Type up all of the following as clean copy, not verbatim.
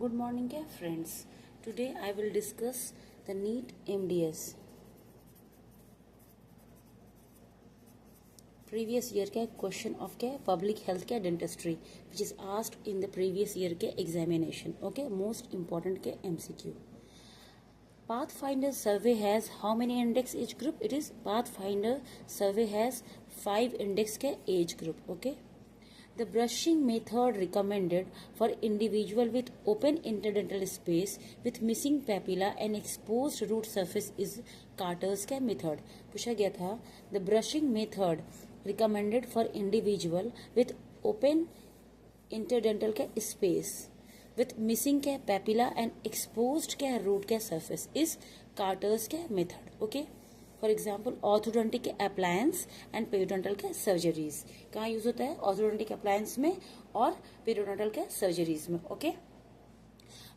Good morning, friends. Today I will discuss the NEET MDS. Previous year के question of के public health के dentistry, which is asked in the previous year के examination. Okay, most important के MCQ. Pathfinder survey has how many index age group? It is Pathfinder survey has 5 index के age group. Okay. The brushing method recommended for individual with open interdental space with missing papilla and exposed root surface is Carter's के method. पूछा गया था the brushing method recommended for individual with open interdental के space with missing के papilla and exposed के root के surface is Carter's के method. Okay. For example orthodontic के अप्लायंस एंड पेरियोडोंटल के सर्जरीज कहाँ यूज होता है? ऑर्थोडोंटिक अप्लायंस में और पेरियोडोंटल के सर्जरीज में. ओके,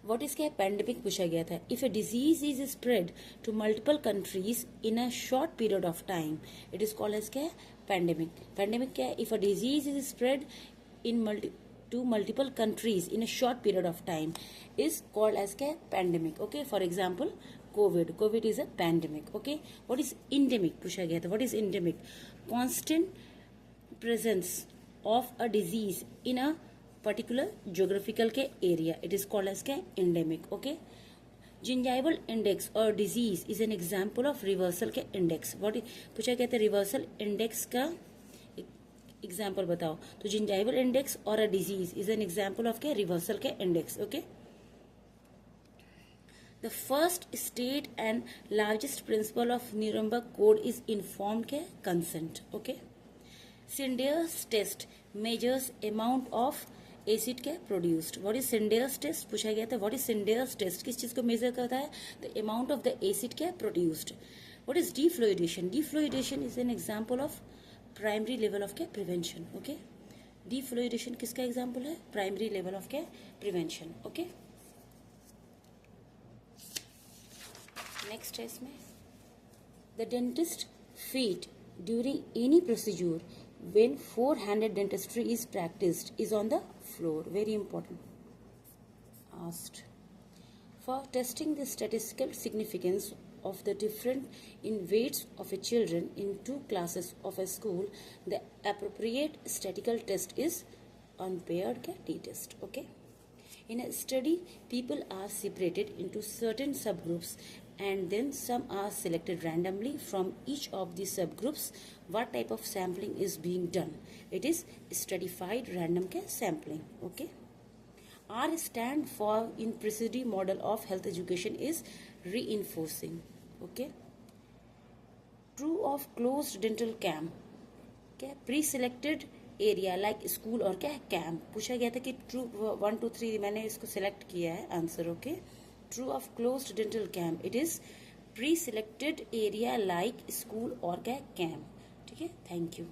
व्हाट इज के पेंडेमिक पूछा गया था. If a disease is spread to multiple countries in a short period of time it is called as क्या? पेंडेमिक. पेंडेमिक क्या है? If a disease is spread in to multiple countries in a short period of time is called as a pandemic. Okay, for example COVID is a pandemic. Okay, what is endemic पूछा गया था. What is endemic? Constant presence of a disease in a particular geographical के area, it is called as endemic. Okay, gingival index or disease is an example of reversal के index. What पूछा गया था? reversal index का example बताओ. तो gingival index और a disease is an example of के रिवर्सल के index. Okay, the first state and largest principle of Nuremberg code is informed के consent. Okay, Snyder's test measures amount of acid के produced. What is Snyder's test पूछा गया था. What is Snyder's test? किस चीज को measure करता है? The amount of the acid के produced. What is defluoridation? Defluoridation is an example of primary level of के प्रिवेंशन. ओके, डिफ्लोइडेशन किसका एग्जाम्पल है? प्राइमरी लेवल ऑफ के प्रिवेंशन. ओके, नेक्स्ट है इसमें the dentist feet during any procedure when four-handed dentistry is practiced is on the floor. Very important. Asked for testing the statistical significance of the difference in weights of a children in two classes of a school, the appropriate statistical test is unpaired t-test. Okay, in a study people are separated into certain subgroups and then some are selected randomly from each of these subgroups. What type of sampling is being done? It is stratified random sampling. Okay, R stand for in preceding model of health education is reinforcing. Okay, true of closed dental camp. क्या pre-selected area like school और क्या camp. पूछा गया था कि true 1 2 3 मैंने इसको select किया है answer. Okay, true of closed dental camp it is pre-selected area like school और क्या camp. ठीक है, थैंक यू.